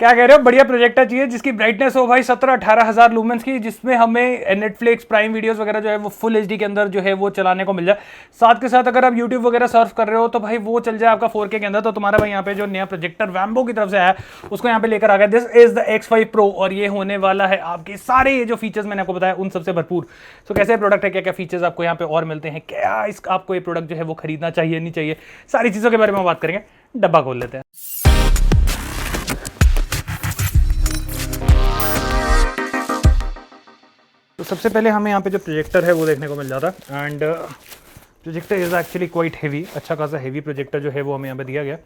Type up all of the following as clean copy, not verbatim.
क्या कह रहे हो, बढ़िया प्रोजेक्टर चाहिए जिसकी ब्राइटनेस हो भाई 17-18 हज़ार लूमेंस की, जिसमें हमें नेटफ्लिक्स प्राइम वीडियोस वगैरह जो है वो फुल एचडी के अंदर जो है वो चलाने को मिल जाए। साथ के साथ अगर आप यूट्यूब वगैरह सर्फ कर रहे हो तो भाई वो चल जाए आपका 4K के अंदर। तो तुम्हारा भाई यहाँ पे जो नया प्रोजेक्टर वैम्बो की तरफ से है उसको यहाँ पे लेकर आ गया। This is the X5 Pro और ये होने वाला है आपके सारे ये जो फीचर्स मैंने आपको बताया उन सबसे भरपूर। तो कैसे प्रोडक्ट है, क्या क्या फीचर्स आपको यहाँ पे और मिलते हैं, क्या इस आपको ये प्रोडक्ट जो है वो खरीदना चाहिए नहीं चाहिए, सारी चीजों के बारे में बात करेंगे। डब्बा खोल लेते हैं। तो सबसे पहले हमें यहाँ पे जो प्रोजेक्टर है वो देखने को मिल जाता है and projector is actually quite heavy, अच्छा खासा हेवी प्रोजेक्टर जो है वो हमें यहाँ पे दिया गया।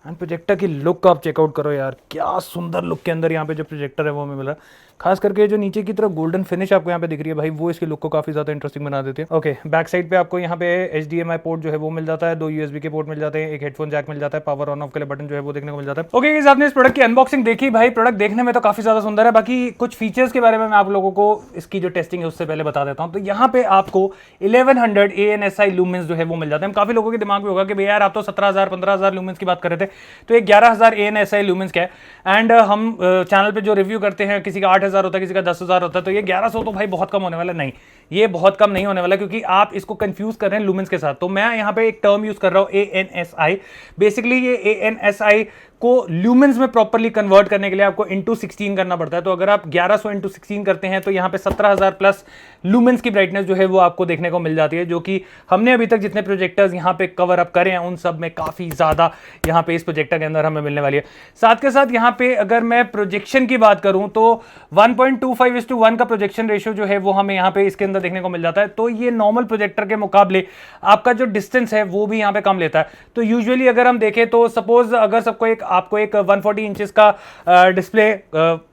एंड प्रोजेक्टर की लुक आप चेकआउट करो यार, क्या सुंदर लुक के अंदर यहाँ पे जो प्रोजेक्टर है वो हमें मिला। खास करके जो नीचे की तरफ गोल्डन फिनिश आपको यहाँ पे दिख रही है भाई, वो इसकी लुक को काफी ज्यादा इंटरेस्टिंग बना देती है। ओके, बैक साइड पे आपको यहाँ पे HDMI पोर्ट जो है वो मिल जाता है, 2 USB के पोर्ट मिल जाते हैं, एक हेडफोन जैक मिल जाता है, पावर ऑन ऑफ के लिए बटन जो है वो देखने को मिल जाता है। ओके गाइस, आपने इस प्रोडक्ट की अनबॉक्सिंग देखी भाई, प्रोडक्ट देखने में तो काफी ज्यादा सुंदर है। बाकी कुछ फीचर्स के बारे में मैं आप लोगों को इसकी जो टेस्टिंग है उससे पहले बता देता हूँ। तो यहाँ पे आपको 1100 ANSI लूमेंस जो है वो मिल जाते हैं। काफी लोगों के दिमाग में होगा कि भैया यार आप तो 17,000-15,000 लूमेंस की बात कर रहे थे, तो ये 11,000 ANSI लूमेंस क्या है। एंड हम चैनल पे जो रिव्यू करते हैं किसी का 8,000 होता है, किसी का 10,000 होता है, तो ये 1100 तो भाई बहुत कम होने वाला नहीं, ये बहुत कम नहीं होने वाला, क्योंकि आप इसको कंफ्यूज कर रहे हैं लूमेंस के साथ। तो मैं यहां पे एक टर्म यूज कर रहा हूं ANSI। बेसिकली ये ANSI को ल्यूमेंस में प्रॉपर्ली कन्वर्ट करने के लिए आपको इंटू 16 करना पड़ता है। तो अगर आप 1100 इंटू 16 करते हैं तो यहाँ पे 17,000 प्लस लूमेंस की ब्राइटनेस जो है वो आपको देखने को मिल जाती है, जो कि हमने अभी तक जितने प्रोजेक्टर्स यहाँ पे कवर अप करे हैं उन सब में काफी ज्यादा यहाँ पे इस प्रोजेक्टर के अंदर हमें मिलने वाली है। साथ के साथ यहाँ पे अगर मैं प्रोजेक्शन की बात करूं तो 1.25:1 का प्रोजेक्शन रेशियो जो है वो हमें यहाँ पे इसके अंदर देखने को मिल जाता है। तो ये नॉर्मल प्रोजेक्टर के मुकाबले आपका जो डिस्टेंस है वो भी यहाँ पे कम लेता है। तो यूजुअली अगर हम देखें तो सपोज अगर आपको एक 140 इंचेस का डिस्प्ले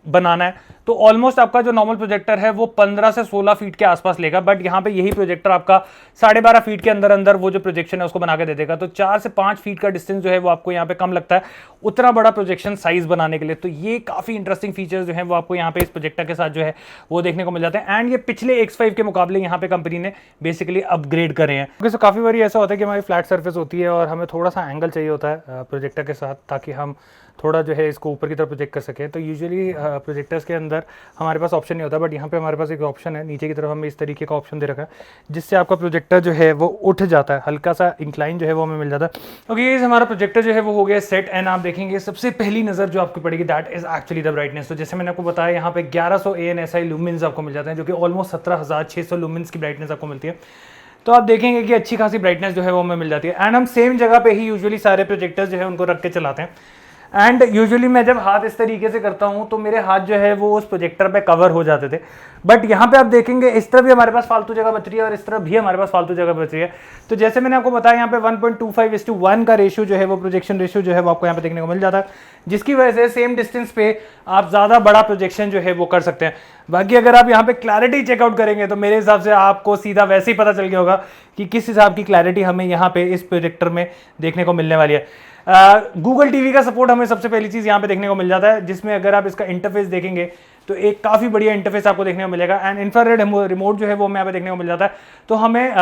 बनाना है तो ऑलमोस्ट आपका जो नॉर्मल प्रोजेक्टर है वो 15 से 16 फीट के आसपास लेगा, बट यहाँ पे यही प्रोजेक्टर आपका 12.5 फीट के अंदर अंदर वो जो प्रोजेक्शन है उसको बना के दे देगा। तो 4 से 5 फीट का डिस्टेंस जो है वो आपको यहाँ पे कम लगता है उतना बड़ा प्रोजेक्शन साइज बनाने के लिए। तो ये काफी इंटरेस्टिंग फीचर्स जो है वो आपको यहाँ पे इस प्रोजेक्टर के साथ जो है वो देखने को मिल जाते हैं। एंड ये पिछले X5 के मुकाबले यहाँ पे कंपनी ने बेसिकली अपग्रेड करे हैं। क्योंकि काफी बार ऐसा होता है कि हमारी फ्लैट सर्फेस होती है और हमें थोड़ा सा एंगल चाहिए होता है प्रोजेक्टर के साथ, ताकि हम थोड़ा जो है इसको ऊपर की तरफ प्रोजेक्ट कर सके। तो यूजुअली प्रोजेक्टर्स के अंदर हमारे पास ऑप्शन नहीं होता, बट यहाँ पे हमारे पास एक ऑप्शन है, नीचे की तरफ हमें इस तरीके का ऑप्शन दे रखा है जिससे आपका प्रोजेक्टर जो है वो उठ जाता है, हल्का सा इंक्लाइन जो है वो हमें मिल जाता है। ओके, हमारा प्रोजेक्टर जो है वो हो गया सेट। एंड आप देखेंगे सबसे पहली नजर जो आपको पड़ेगी that is actually the brightness. तो जैसे मैंने आपको बताया यहाँ पे 1100 ANSI लूमेंस आपको मिल जाते हैं, जो कि ऑलमोस्ट 17,600 लूमेंस की ब्राइटनेस आपको मिलती है। तो आप देखेंगे कि अच्छी खासी ब्राइटनेस जो है वो हमें मिल जाती है। एंड हम सेम जगह पे ही यूजुअली सारे प्रोजेक्टर्स जो है उनको रख के चलाते हैं। एंड यूजुअली मैं जब हाथ इस तरीके से करता हूं तो मेरे हाथ जो है वो उस प्रोजेक्टर पे कवर हो जाते थे, बट यहाँ पे आप देखेंगे इस तरफ भी हमारे पास फालतू जगह बच रही है और इस तरफ भी हमारे पास फालतू जगह बच रही है। तो जैसे मैंने आपको बताया यहाँ पे 1.25:1 का रेशियो जो है वो प्रोजेक्शन रेशियो जो है वो आपको यहाँ पे देखने को मिल जाता है, जिसकी वजह से सेम डिस्टेंस पे आप ज्यादा बड़ा प्रोजेक्शन जो है वो कर सकते हैं। बाकी अगर आप यहाँ पे क्लैरिटी चेकआउट करेंगे तो मेरे हिसाब से आपको सीधा वैसे ही पता चल गया होगा कि किस हिसाब की क्लैरिटी हमें यहाँ पे इस प्रोजेक्टर में देखने को मिलने वाली है। गूगल टीवी का सपोर्ट हमें सबसे पहली चीज यहाँ पे देखने को मिल जाता है, जिसमें अगर आप इसका इंटरफेस देखेंगे तो एक काफी बढ़िया इंटरफेस आपको देखने को मिलेगा। एंड इंफ्रारेड रिमोट जो है वो हमें यहाँ पे देखने को मिल जाता है। तो हमें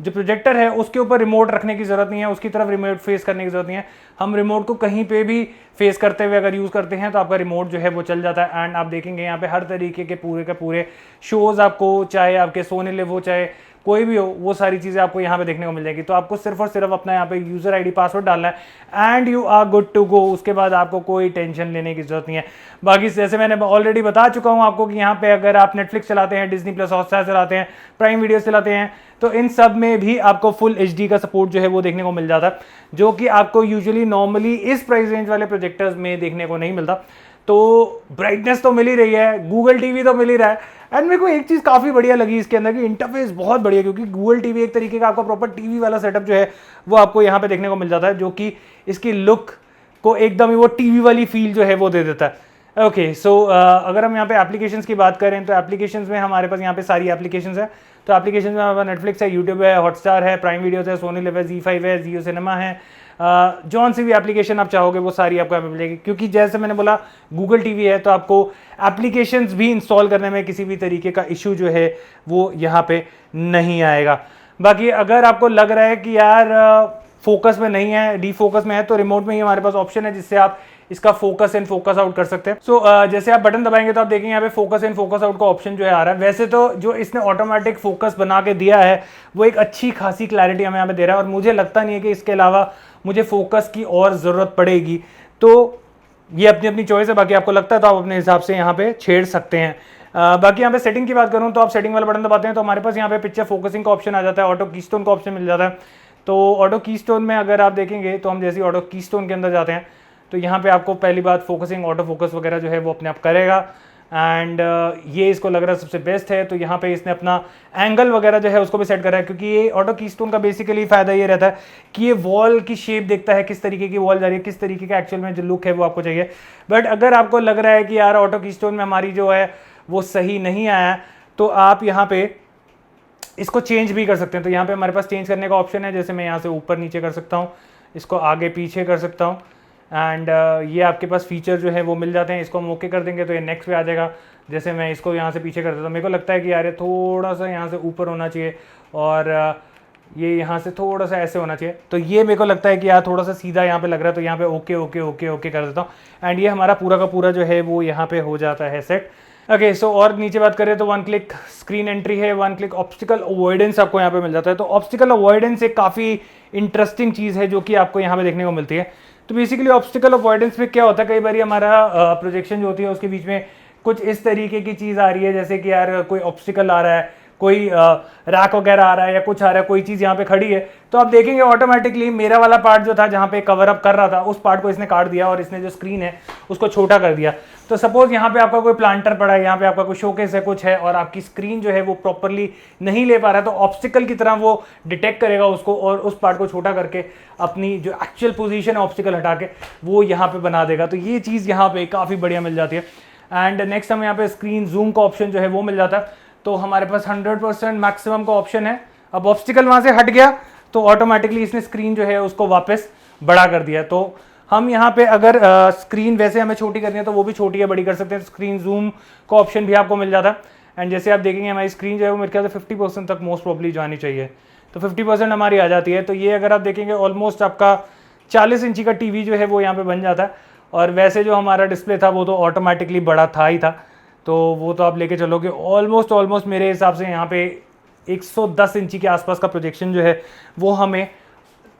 जो प्रोजेक्टर है उसके ऊपर रिमोट रखने की जरूरत नहीं है, उसकी तरफ रिमोट फेस करने की जरूरत नहीं है। हम रिमोट को कहीं पे भी फेस करते हुए अगर यूज करते हैं तो आपका रिमोट जो है वो चल जाता है। एंड आप देखेंगे यहाँ पे हर तरीके के पूरे शोज आपको, चाहे आपके सोनी लिव हो चाहे कोई भी हो, वो सारी चीजें आपको यहाँ पे देखने को मिल जाएगी। तो आपको सिर्फ और सिर्फ अपना यहाँ पे यूजर आईडी पासवर्ड डालना है and you are good to go. उसके बाद आपको कोई टेंशन लेने की जरूरत नहीं है। बाकी जैसे मैंने ऑलरेडी बता चुका हूँ आपको कि यहाँ पे अगर आप नेटफ्लिक्स चलाते हैं, डिज्नी प्लस हॉटस्टार चलाते हैं, प्राइम वीडियो चलाते हैं, तो इन सब में भी आपको फुल HD का सपोर्ट जो है वो देखने को मिल जाता है, जो कि आपको यूजुअली नॉर्मली इस प्राइस रेंज वाले प्रोजेक्टर्स में देखने को नहीं मिलता। तो ब्राइटनेस तो मिल ही रही है, गूगल टीवी तो मिल ही रहा है। एंड मेरे को एक चीज काफी बढ़िया लगी इसके अंदर कि इंटरफेस बहुत बढ़िया, क्योंकि गूगल टीवी एक तरीके का आपका प्रॉपर टीवी वाला सेटअप जो है वो आपको यहाँ पे देखने को मिल जाता है, जो कि इसकी लुक को एकदम ही वो टीवी वाली फील जो है वो दे देता है। ओके, सो अगर हम यहाँ पे एप्लीकेशंस की बात करें तो एप्लीकेशंस में हमारे पास यहाँ पे सारी एप्लीकेशंस है। तो एप्लीकेशन में हमारे पास नेटफ्लिक्स है, यूट्यूब है, हॉटस्टार है, प्राइम वीडियोस है, सोनी लिव है, ZEE5 है, जियो सिनेमा है, जौन सी भी एप्लीकेशन आप चाहोगे वो सारी आपको मिल जाएगी। क्योंकि जैसे मैंने बोला गूगल टीवी है तो आपको एप्लीकेशंस भी इंस्टॉल करने में किसी भी तरीके का इशू जो है वो यहाँ पे नहीं आएगा। बाकी अगर आपको लग रहा है कि यार फोकस में नहीं है, डी फोकस में है, तो रिमोट में ही हमारे पास ऑप्शन है जिससे आप इसका फोकस इन फोकस आउट कर सकते हैं। सो जैसे आप बटन दबाएंगे तो आप देखेंगे यहाँ पे फोकस इन फोकस आउट का ऑप्शन जो है आ रहा है। वैसे तो जो इसने ऑटोमेटिक फोकस बना के दिया है वो एक अच्छी खासी क्लैरिटी हमें यहाँ पे दे रहा है, और मुझे लगता नहीं है कि इसके अलावा मुझे फोकस की और ज़रूरत पड़ेगी। तो ये अपनी अपनी चॉइस है, बाकी आपको लगता है तो आप अपने हिसाब से यहाँ पे छेड़ सकते हैं। बाकी यहाँ पे सेटिंग की बात करूँ तो आप सेटिंग वाला बटन दबाते हैं तो हमारे पास यहाँ पे पिक्चर फोकसिंग का ऑप्शन आ जाता है, ऑटो कीस्टोन का ऑप्शन मिल जाता है। तो ऑटो कीस्टोन में अगर आप देखेंगे तो हम जैसे ऑटो कीस्टोन के अंदर जाते हैं तो यहाँ पे आपको पहली बात फोकसिंग ऑटो फोकस वगैरह जो है वो अपने आप करेगा, एंड ये इसको लग रहा है सबसे बेस्ट है। तो यहाँ पे इसने अपना एंगल वगैरह जो है उसको भी सेट करा है, क्योंकि ये ऑटो कीस्टोन का बेसिकली फायदा ये रहता है कि ये वॉल की शेप देखता है, किस तरीके की वॉल जा रही है, किस तरीके का एक्चुअल में जो लुक है वो आपको चाहिए। बट अगर आपको लग रहा है कि यार ऑटो कीस्टोन में हमारी जो है वो सही नहीं आया, तो आप यहाँ पे इसको चेंज भी कर सकते हैं। तो यहाँ पे हमारे पास चेंज करने का ऑप्शन है, जैसे मैं यहाँ से ऊपर नीचे कर सकता हूँ, इसको आगे पीछे कर सकता हूँ, एंड ये आपके पास फीचर जो है वो मिल जाते हैं। इसको हम ओके कर देंगे तो ये नेक्स्ट पे आ जाएगा। जैसे मैं इसको यहाँ से पीछे कर देता हूँ, मेरे को लगता है कि यार ये थोड़ा सा यहाँ से ऊपर होना चाहिए और ये यहाँ से थोड़ा सा ऐसे होना चाहिए। तो ये मेरे को लगता है कि यार थोड़ा सा सीधा यहाँ पे लग रहा है, तो यहाँ पे ओके ओके ओके ओके कर देता हूँ, एंड ये हमारा पूरा का पूरा जो है वो यहाँ पे हो जाता है सेट। ओके, सो और नीचे बात करें तो वन क्लिक स्क्रीन एंट्री है, वन क्लिक ऑब्स्टिकल अवॉइडेंस आपको यहाँ पे मिल जाता है। तो ऑब्स्टिकल अवॉइडेंस एक काफ़ी इंटरेस्टिंग चीज़ है जो कि आपको यहाँ पे देखने को मिलती है। तो बेसिकली ऑब्स्टिकल अवॉइडेंस में क्या होता है, कई बार हमारा प्रोजेक्शन जो होती है उसके बीच में कुछ इस तरीके की चीज़ आ रही है, जैसे कि यार कोई ऑब्स्टिकल आ रहा है, कोई रैक वगैरह आ रहा है या कुछ आ रहा है, कोई चीज़ यहाँ पे खड़ी है, तो आप देखेंगे ऑटोमेटिकली मेरा वाला पार्ट जो था जहाँ पे कवर अप कर रहा था उस पार्ट को इसने काट दिया और इसने जो स्क्रीन है उसको छोटा कर दिया। तो सपोज यहाँ पे आपका कोई प्लांटर पड़ा है, यहाँ पे आपका कोई शोकेस है, कुछ है, और आपकी स्क्रीन जो है वो प्रॉपरली नहीं ले पा रहा है, तो ऑब्स्टिकल की तरह वो डिटेक्ट करेगा उसको और उस पार्ट को छोटा करके अपनी जो एक्चुअल पोजीशन है ऑब्स्टिकल हटा के वो यहाँ पे बना देगा। तो ये चीज़ यहाँ पे काफ़ी बढ़िया मिल जाती है। एंड नेक्स्ट हमें यहाँ पे स्क्रीन जूम का ऑप्शन जो है वो मिल जाता है। तो हमारे पास 100% मैक्सिमम का ऑप्शन है। अब ऑब्स्टिकल वहाँ से हट गया तो ऑटोमेटिकली इसने स्क्रीन जो है उसको वापस बड़ा कर दिया। तो हम यहाँ पे अगर स्क्रीन वैसे हमें छोटी करनी है तो वो भी छोटी या बड़ी कर सकते हैं। स्क्रीन जूम का ऑप्शन भी आपको मिल जाता है। एंड जैसे आप देखेंगे हमारी स्क्रीन जो है वो मेरे ख्याल से 50% तक मोस्ट प्रॉब्ली जानी चाहिए, तो 50% हमारी आ जाती है। तो ये अगर आप देखेंगे ऑलमोस्ट आपका 40 इंची का टीवी जो है वो यहाँ पे बन जाता है। और वैसे जो हमारा डिस्प्ले था वो तो ऑटोमेटिकली बड़ा था ही था, तो वो तो आप लेके चलोगे ऑलमोस्ट मेरे हिसाब से यहाँ पे 110 इंची के आसपास का प्रोजेक्शन जो है वो हमें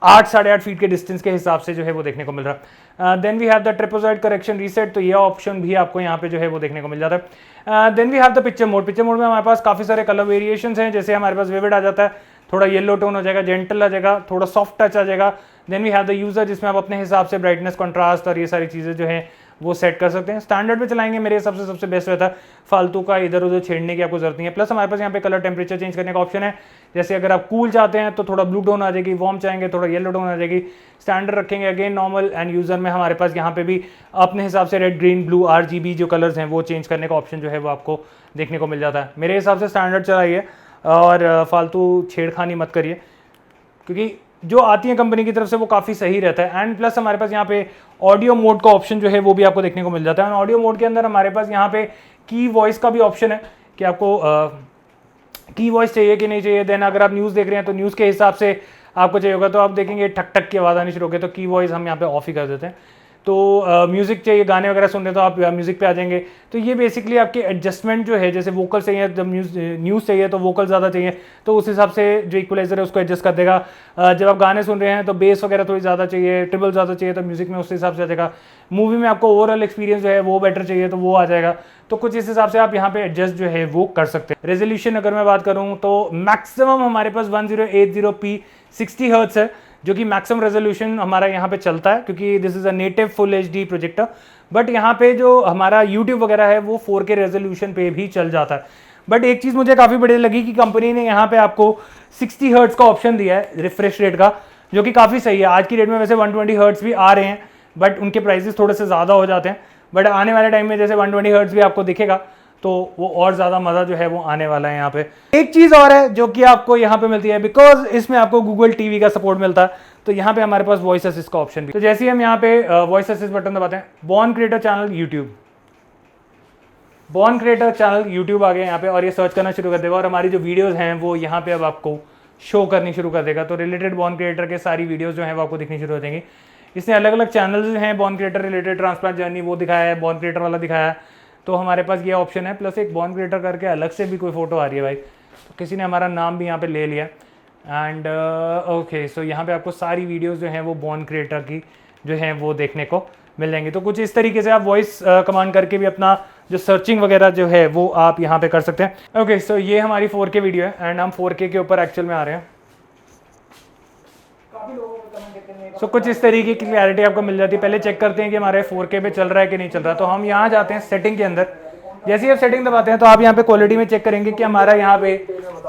8-8.5 फीट के डिस्टेंस के हिसाब से जो है वो देखने को मिल रहा है। Then we have the trapezoid correction reset, तो ये ऑप्शन भी आपको यहाँ पे जो है वो देखने को मिल जाता है। Then we have the picture mode. Picture mode में हमारे पास काफ़ी सारे कलर वेरिएशंस हैं, जैसे हमारे पास विविड आ जाता है, थोड़ा येलो टोन हो जाएगा, जेंटल आ जाएगा, थोड़ा सॉफ्ट टच आ जाएगा। Then we have the user, जिसमें आप अपने हिसाब से ब्राइटनेस, कंट्रास्ट और ये सारी चीज़ें जो है वो सेट कर सकते हैं। स्टैंडर्ड पे चलाएंगे मेरे हिसाब से सबसे बेस्ट रहता है, फालतू का इधर उधर छेड़ने की आपको जरूरत नहीं है। प्लस हमारे पास यहाँ पे कलर टेम्परेचर चेंज करने का ऑप्शन है, जैसे अगर आप कूल चाहते हैं तो थोड़ा ब्लू टोन आ जाएगी, वार्म चाहेंगे थोड़ा येलो टोन आ जाएगी। स्टैंडर्ड रखेंगे अगेन नॉर्मल, एंड यूजर में हमारे पास यहाँ पे भी अपने हिसाब से रेड, ग्रीन, ब्लू, RGB जो कलर्स हैं वो चेंज करने का ऑप्शन जो है वो आपको देखने को मिल जाता है। मेरे हिसाब से स्टैंडर्ड चलाइए और फालतू छेड़खानी मत करिए, क्योंकि जो आती है कंपनी की तरफ से वो काफ़ी सही रहता है। एंड प्लस हमारे पास यहाँ पे ऑडियो मोड का ऑप्शन जो है वो भी आपको देखने को मिल जाता है। ऑडियो मोड के अंदर हमारे पास यहाँ पे की वॉइस का भी ऑप्शन है कि आपको की वॉइस चाहिए कि नहीं चाहिए। देन अगर आप न्यूज़ देख रहे हैं तो न्यूज़ के हिसाब से आपको चाहिए होगा, तो आप देखेंगे ठक ठक की आवाज़ आनी शुरू होगी, तो की वॉइस हम यहाँ पे ऑफ ही कर देते हैं। तो म्यूज़िक चाहिए, गाने वगैरह सुन रहे हैं तो आप म्यूज़िक पे आ जाएंगे। तो ये बेसिकली आपके एडजस्टमेंट जो है, जैसे वोकल चाहिए, जब न्यूज़ चाहिए तो वोकल ज़्यादा चाहिए तो उस हिसाब से जो इक्वलाइजर है उसको एडजस्ट कर देगा। जब आप गाने सुन रहे हैं तो बेस वगैरह थोड़ी ज़्यादा चाहिए, ट्रिबल ज़्यादा चाहिए तो म्यूज़िक में उस हिसाब से आ जाएगा। मूवी में आपको ओवरऑल एक्सपीरियंस जो है वो बेटर चाहिए तो वो आ जाएगा। तो कुछ इस हिसाब से आप यहाँ पे एडजस्ट जो है वो कर सकते हैं। रेजोल्यूशन अगर मैं बात करूँ तो मैक्सिमम हमारे पास 1080p 60 हर्ट्ज है, जो कि मैक्सिमम रेजोल्यूशन हमारा यहाँ पे चलता है, क्योंकि this is a native full HD projector. But यहाँ पे जो हमारा YouTube वगैरह है वो 4K रेजोल्यूशन पे भी चल जाता है। बट एक चीज़ मुझे काफ़ी बढ़िया लगी कि कंपनी ने यहाँ पे आपको 60 हर्ट्ज का ऑप्शन दिया है रिफ्रेश रेट का, जो कि काफ़ी सही है। आज की डेट में वैसे 120 हर्ट्ज भी आ रहे हैं, बट उनके प्राइसेस थोड़े से ज़्यादा हो जाते हैं। बट आने वाले टाइम में जैसे 120 हर्ट्ज भी आपको दिखेगा तो वो और ज़्यादा मज़ा जो है वो आने वाला है यहाँ पे। एक चीज़ और है जो कि आपको यहाँ पे मिलती है, बिकॉज इसमें आपको गूगल TV का सपोर्ट मिलता है, तो यहाँ पे हमारे पास वॉइस असिस्ट का ऑप्शन भी। तो जैसे ही हम यहाँ पे वॉइस असिस्ट बटन दबाते हैं, born creator channel YouTube, born creator channel YouTube आ गया यहाँ पे, और ये सर्च करना शुरू कर देगा और हमारी जो वीडियोस हैं वो यहाँ पे अब आपको शो करनी शुरू कर देगा। तो रिलेटेड बॉर्न क्रिएटर के सारी वीडियोस जो हैं वो आपको दिखनी शुरू हो जाएंगी। इसने अलग अलग चैनल्स हैं, born creator related, transplant journey वो दिखाया है, बॉर्न क्रिएटर वाला दिखाया है, तो हमारे पास ये ऑप्शन है। प्लस एक बॉर्न क्रिएटर करके अलग से भी कोई फोटो आ रही है भाई, तो किसी ने हमारा नाम भी यहाँ पे ले लिया। एंड ओके, सो यहाँ पे आपको सारी वीडियोस जो हैं वो बॉर्न क्रिएटर की जो हैं वो देखने को मिल जाएंगी। तो कुछ इस तरीके से आप वॉइस कमांड करके भी अपना जो सर्चिंग वगैरह जो है वो आप यहाँ पे कर सकते हैं। ओके, सो ये हमारी 4K वीडियो है एंड हम 4K के ऊपर एक्चुअल में आ रहे हैं। सो कुछ इस तरीके की क्लैरिटी आपको मिल जाती है। पहले चेक करते हैं कि हमारे 4K पे चल रहा है कि नहीं चल रहा। तो हम यहाँ जाते हैं सेटिंग के अंदर। जैसे ही आप सेटिंग दबाते हैं तो आप यहाँ पे क्वालिटी में चेक करेंगे कि हमारा यहाँ पे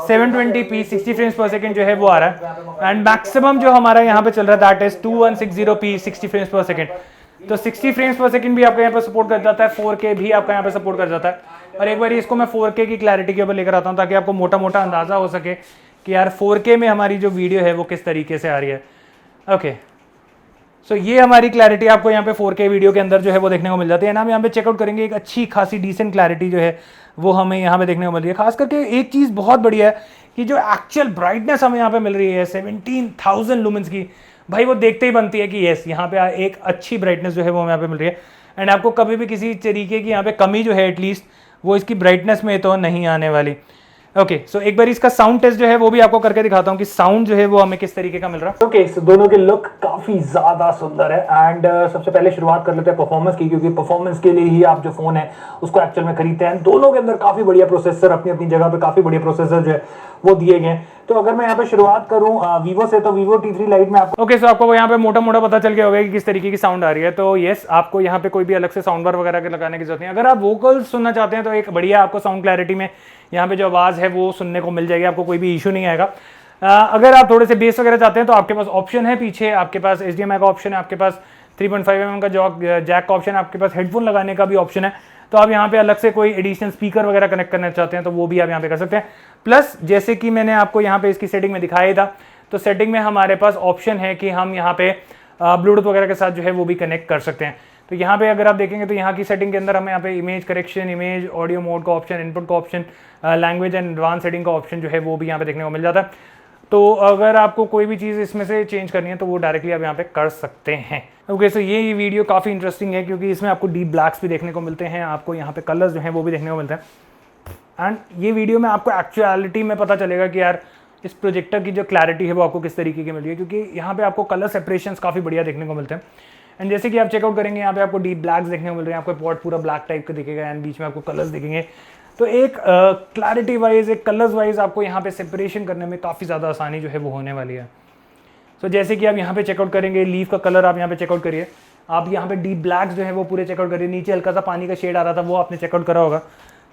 720p 60 फ्रेम्स पर सेकंड जो है वो आ रहा है एंड मैक्सिमम जो हमारा यहाँ पे चल रहा है दैट इज 2160p 60 फ्रेम्स पर सेकंड। तो 60 फ्रेम्स पर सेकंड भी आपका यहाँ पे सपोर्ट कर जाता है, 4K भी आपका यहाँ पे सपोर्ट कर जाता है। और एक बार इसको मैं 4K की क्लैरिटी के ऊपर लेकर आता हूँ ताकि आपको मोटा मोटा अंदाजा हो सके कि यार 4K में हमारी जो वीडियो है वो किस तरीके से आ रही है। ओके, सो ये हमारी क्लैरिटी आपको यहाँ पे 4K वीडियो के अंदर जो है वो देखने को मिल जाती है। हम यहाँ पे चेकआउट करेंगे, एक अच्छी खासी डिसेंट क्लैरिटी जो है वो हमें यहाँ पे देखने को मिल रही है। खास करके एक चीज़ बहुत बढ़िया है कि जो एक्चुअल ब्राइटनेस हमें यहाँ पे मिल रही है 17,000 लुमेंस की, भाई वो देखते ही बनती है कि यस यहाँ पे एक अच्छी ब्राइटनेस जो है वो हमें यहाँ पे मिल रही है। एंड आपको कभी भी किसी तरीके की यहाँ पे कमी जो है एटलीस्ट वो इसकी ब्राइटनेस में तो नहीं आने वाली। ओके, सो एक बार इसका साउंड टेस्ट जो है वो भी आपको करके दिखाता हूँ कि साउंड जो है वो हमें किस तरीके का मिल रहा है। ओके, सो दोनों के लुक काफी ज्यादा सुंदर है एंड सबसे पहले शुरुआत कर लेते हैं परफॉर्मेंस की, क्योंकि परफॉर्मेंस के लिए ही आप जो फोन है उसको एक्चुअल में खरीदते हैं। दोनों के अंदर काफी बढ़िया प्रोसेसर, अपनी अपनी जगह पे काफी बढ़िया प्रोसेसर जो है वो दिए गए। तो अगर मैं यहाँ पे शुरुआत करूँ वीवो से, तो वीवो T3 Lite में आपको ओके, सो आपको यहाँ पे मोटा मोटा पता चल गया होगा कि किस तरीके की साउंड आ रही है। तो यस, आपको यहाँ पे कोई भी अलग से साउंड बार वगैरह के लगाने की जरूरत नहीं। अगर आप वोकल सुनना चाहते हैं तो एक बढ़िया आपको साउंड क्लैरिटी में यहाँ पे जो आवाज है वो सुनने को मिल जाएगी, आपको कोई भी इशू नहीं आएगा। अगर आप थोड़े से बेस वगैरह चाहते हैं तो आपके पास ऑप्शन है, पीछे आपके पास HDMI का ऑप्शन है, आपके पास 3.5mm का जैक का ऑप्शन है, आपके पास हेडफोन लगाने का भी ऑप्शन है। तो आप यहाँ पे अलग से कोई एडिशनल स्पीकर वगैरह कनेक्ट करना चाहते हैं तो वो भी आप यहाँ पे कर सकते हैं। प्लस जैसे कि मैंने आपको यहाँ पे इसकी सेटिंग में दिखाया था, तो सेटिंग में हमारे पास ऑप्शन है कि हम यहाँ पे ब्लूटूथ वगैरह के साथ जो है वो भी कनेक्ट कर सकते हैं। तो यहाँ पे अगर आप देखेंगे तो यहाँ की सेटिंग के अंदर हमें यहाँ पे image correction, image audio mode का ऑप्शन, इनपुट का option, language and advance setting का ऑप्शन जो है वो भी यहाँ पे देखने को मिल जाता है। तो अगर आपको कोई भी चीज़ इसमें से चेंज करनी है तो वो डायरेक्टली आप यहाँ पे कर सकते हैं। ओके, सो ये वीडियो काफ़ी इंटरेस्टिंग है क्योंकि इसमें आपको डीप ब्लैक्स भी देखने को मिलते हैं, आपको यहाँ पे कलर्स जो हैं वो भी देखने को मिलते हैं। एंड ये वीडियो में आपको एक्चुअलिटी में पता चलेगा कि यार इस प्रोजेक्टर की जो क्लैरिटी है वो आपको किस तरीके की मिल रही है, क्योंकि यहाँ पे आपको कलर सेपरेशंस काफ़ी बढ़िया देखने को मिलते हैं। एंड जैसे कि आप चेकआउट करेंगे यहाँ पे आपको डीप ब्लैक्स देखने को मिल रहे हैं, आपको पॉट पूरा ब्लैक टाइप का दिखेगा एंड बीच में आपको कलर्स दिखेंगे। तो एक क्लैरिटी वाइज, एक कलर्स वाइज आपको यहाँ पे सेपरेशन करने में काफ़ी ज़्यादा आसानी जो है वो होने वाली है। तो जैसे कि आप यहाँ पे चेकआउट करेंगे, लीफ का कलर आप यहाँ पे चेकआउट करिए, आप यहाँ पे डीप ब्लैक्स जो है वो पूरे चेकआउट करिए, नीचे हल्का सा पानी का शेड आ रहा था वो आपने चेकआउट करा होगा।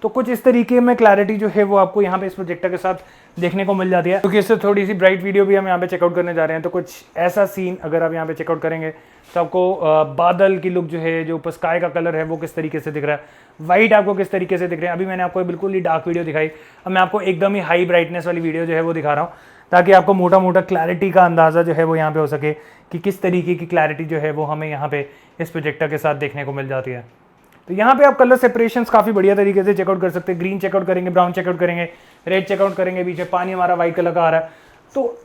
तो कुछ इस तरीके में क्लैरिटी जो है वो आपको यहाँ पे इस प्रोजेक्टर के साथ देखने को मिल जाती है। क्योंकि इससे थोड़ी सी ब्राइट वीडियो भी हम यहाँ पे चेकआउट करने जा रहे हैं। तो कुछ ऐसा सीन अगर आप यहाँ पे चेकआउट करेंगे तो आपको बादल की लुक जो है, जो ऊपर स्काई का कलर है वो किस तरीके से दिख रहा है, वाइट आपको किस तरीके से दिख रहे हैं। अभी मैंने आपको बिल्कुल ही डार्क वीडियो दिखाई, अब मैं आपको एकदम ही हाई ब्राइटनेस वाली वीडियो जो है वो दिखा रहा हूँ ताकि आपको मोटा मोटा क्लैरिटी का अंदाज़ा जो है वो यहाँ पे हो सके कि किस तरीके की क्लैरिटी जो है वो हमें यहाँ पे इस प्रोजेक्टर के साथ देखने को मिल जाती है। तो यहाँ पे आप कलर सेपरेशंस काफ़ी बढ़िया तरीके से चेकआउट कर सकते हैं। ग्रीन चेकआउट करेंगे, ब्राउन चेकआउट करेंगे, रेड चेकआउट करेंगे, बीच में पानी हमारा वाइट कलर का आ रहा है। तो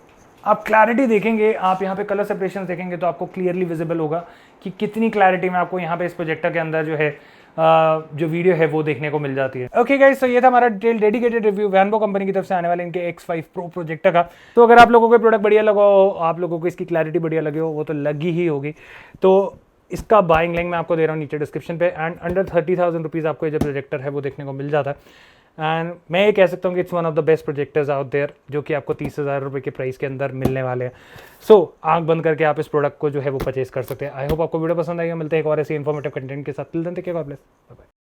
आप क्लैरिटी देखेंगे, आप यहाँ पे कलर सेपरेशन देखेंगे तो आपको क्लियरली विजिबल होगा कि कितनी क्लैरिटी में आपको यहाँ पे इस प्रोजेक्टर के अंदर जो है जो वीडियो है वो देखने को मिल जाती है। ओके गाइस, तो ये था हमारा डेडिकेटेड रिव्यू वैनबो कंपनी की तरफ से आने वाले इनके X5 Pro प्रोजेक्टर का। तो अगर आप लोगों को प्रोडक्ट बढ़िया लगा हो, आप लोगों को इसकी क्लैरिटी बढ़िया लगे हो, वो तो लगी ही होगी। तो इसका बाइंग लिंक मैं आपको दे रहा हूँ नीचे डिस्क्रिप्शन पे। एंड अंडर 30,000 रुपीज़ आपको ये जो प्रोजेक्टर है वो देखने को मिल जाता है। एंड मैं ये कह सकता हूँ कि it's one of the best projectors out there जो कि आपको 30,000 रुपये के प्राइस के अंदर मिलने वाले हैं। सो आंख बंद करके आप इस प्रोडक्ट को जो है वो परचेज कर सकते हैं। आई होप आपको वीडियो पसंद आएगा। मिलते हैं एक और ऐसे इन्फॉर्मेटिव कंटेंट के साथ। Till then take care, god bless, bye bye.